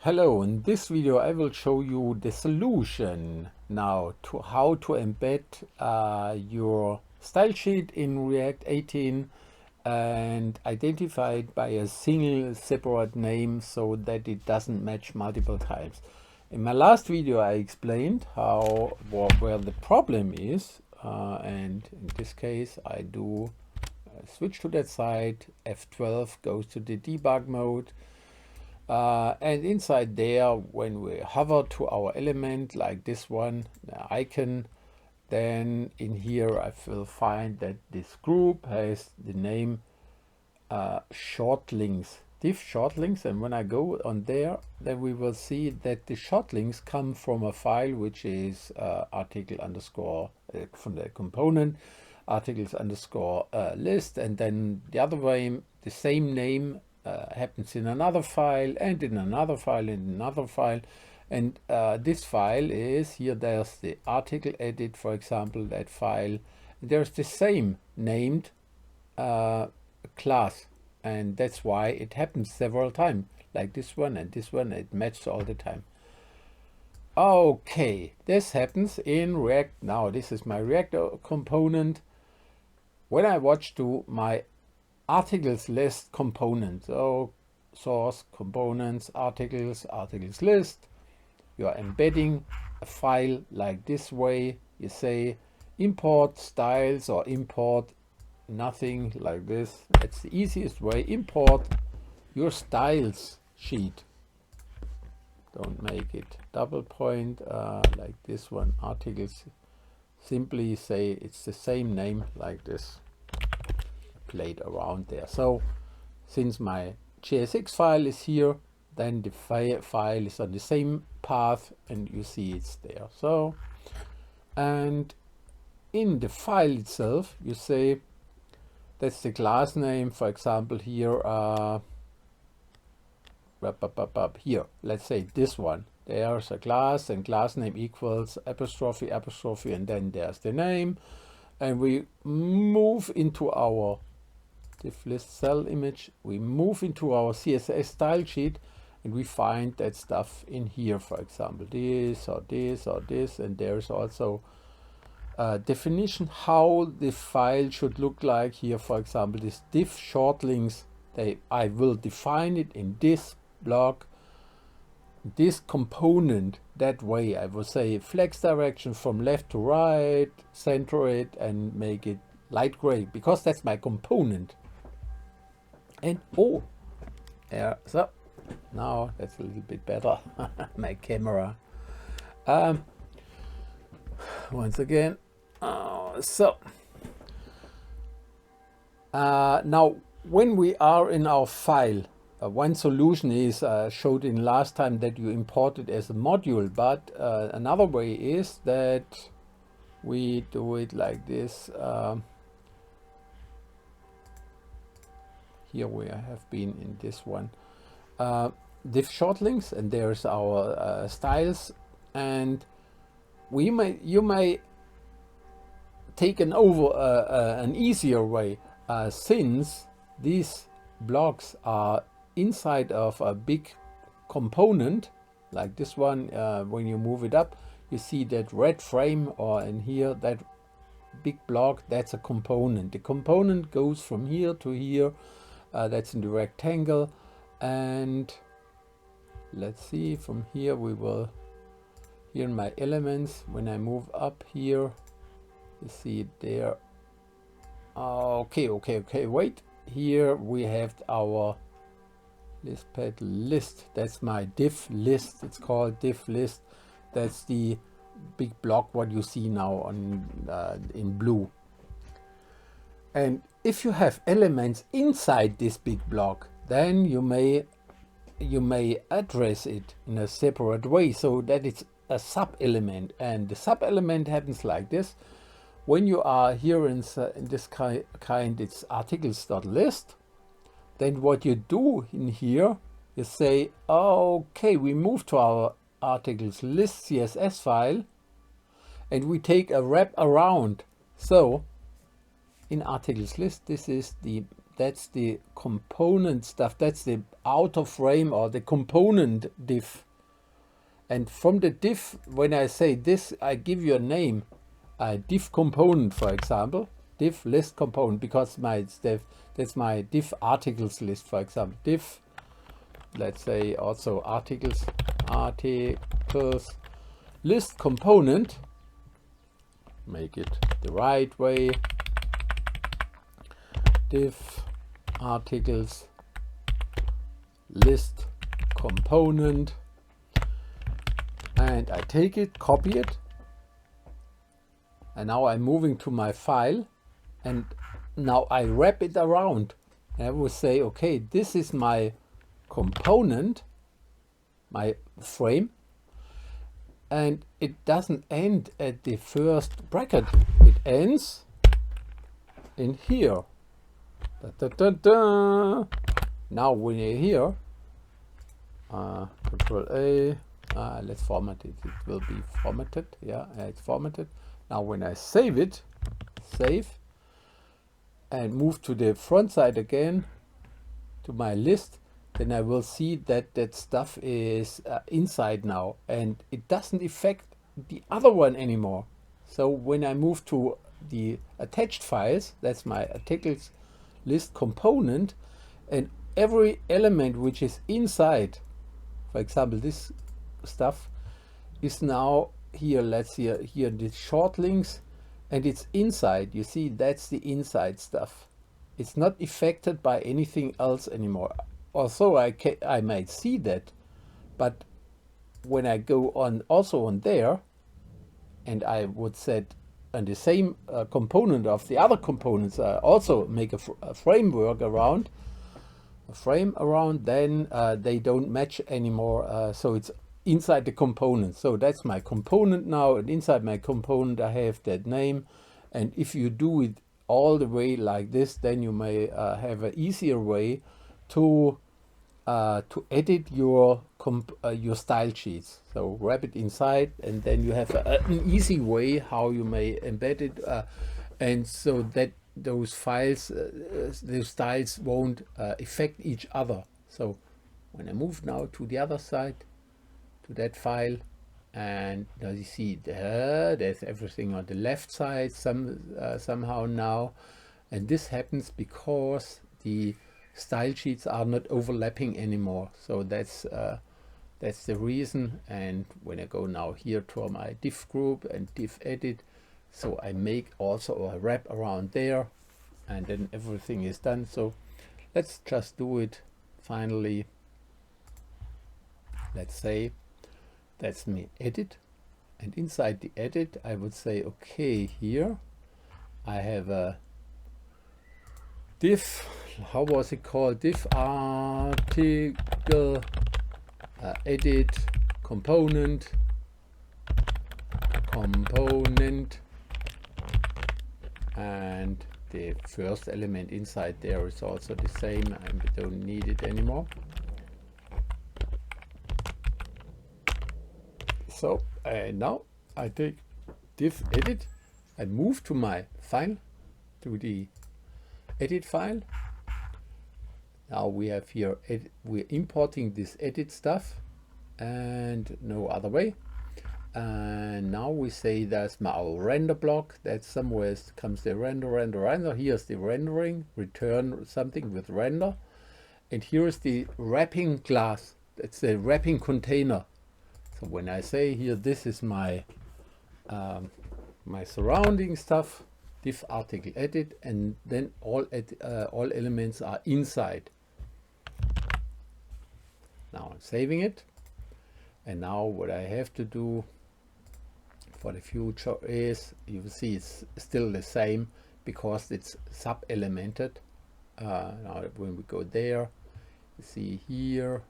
Hello, in this video I will show you the solution now to how to embed your style sheet in React 18 and identify it by a single separate name so that it doesn't match multiple times. In my last video I explained where the problem is, and in this case I do switch to that side, F12 goes to the debug mode. And inside there, when we hover to our element like this one, the icon, then in here I will find that this group has the name short links, div short links. And when I go on there, then we will see that the short links come from a file which is article underscore from the component articles underscore list, and then the other way the same name happens in another file and in another file and another file. And this file is here, there's the article edit, for example, that file. There's the same named class, and that's why it happens several times, like this one and this one. It matches all the time. Okay, this happens in React. Now this is my React component. When I watch to my articles list component, so source, components, articles list, you are embedding a file like this way. You say import styles or import nothing, like this. That's the easiest way. Import your styles sheet. Don't make it double point like this one. Articles, simply say it's the same name like this. Played around there. So since my JSX file is here, then the file is on the same path and you see it's there. So, and in the file itself you say that's the class name, for example here here, let's say this one. There's a class and class name equals apostrophe apostrophe, and then there's the name, and we move into our div list cell image, we move into our CSS style sheet, and we find that stuff in here, for example this or this or this. And there's also a definition how the file should look like. Here, for example, this div short links, I will define it in this block, this component. That way I will say flex direction from left to right, center it and make it light gray, because that's my component. And oh, yeah, so now that's a little bit better. My camera once again. Now when we are in our file, one solution is showed in last time that you import it as a module, but another way is that we do it like this. Here we have been in this one, div short links, and there's our styles, and you may take an easier way, since these blocks are inside of a big component like this one. When you move it up, you see that red frame, or in here that big block, that's a component. The component goes from here to here. That's in the rectangle, and let's see, from here we will, here in my elements, when I move up here, you see it there. Okay, wait, here we have our list pad list. That's my div list. It's called div list. That's the big block what you see now on in blue. And if you have elements inside this big block, then you may address it in a separate way, so that it's a sub element. And the sub element happens like this. When you are here in this kind, it's articles.list. Then what you do in here, you say, okay, we move to our articles list CSS file, and we take a wrap around. So in articles list, this is the that's the component stuff. That's the outer frame or the component div. And from the div, when I say this, I give you a name, a div component, for example, div list component, because that's my div articles list, for example, div, let's say also articles list component, make it the right way, div articles list component, and I take it, copy it, and now I'm moving to my file, and now I wrap it around. I will say, okay, this is my component, my frame, and it doesn't end at the first bracket, it ends in here. Da, da, da, da. Now when you're here, Control A, let's format it. It will be formatted. Yeah, it's formatted. Now when I save it, save, and move to the front side again, to my list, then I will see that that stuff is inside now, and it doesn't affect the other one anymore. So when I move to the attached files, that's my articles list component, and every element which is inside, for example, this stuff is now here. Let's see here the short links, and it's inside. You see, that's the inside stuff. It's not affected by anything else anymore. Also, I might see that, but when I go on also on there, and I would set on the same component of the other components, also make a framework around, then they don't match anymore. So it's inside the component. So that's my component now, and inside my component I have that name. And if you do it all the way like this, then you may have an easier way to edit your style sheets. So wrap it inside, and then you have an easy way how you may embed it, and so that those files, those styles won't affect each other. So when I move now to the other side, to that file, and now you see there's everything on the left side somehow now, and this happens because the style sheets are not overlapping anymore. So that's the reason. And when I go now here to my div group and div edit, so I make also a wrap around there, and then everything is done. So let's just do it finally. Let's say that's me edit, and inside the edit I would say, okay, here I have a div, how was it called, div article edit component, and the first element inside there is also the same, and we don't need it anymore. So now I take div edit, I move to my file, to the edit file. Now we have here, we're importing this edit stuff, and no other way. And now we say that's our render block. That's somewhere comes the render. Here's the rendering, return something with render. And here's the wrapping class. That's the wrapping container. So when I say here, this is my my surrounding stuff, div article edit, and then all elements are inside. Now I'm saving it, and now what I have to do for the future is, you will see it's still the same because it's sub-elemented. Now when we go there, you see here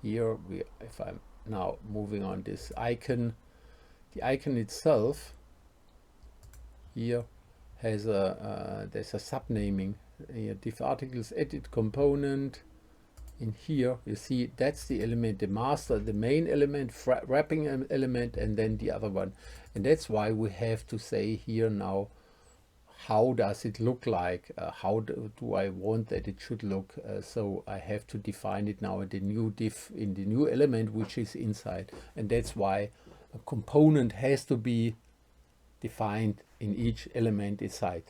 if I'm now moving on this icon, the icon itself here has there's a subnaming here, div articles edit component. In here you see that's the element, the master, the main element, wrapping element, and then the other one. And that's why we have to say here now how does it look like, how do I want that it should look. So I have to define it now in the new div, in the new element which is inside, and that's why a component has to be defined in each element inside.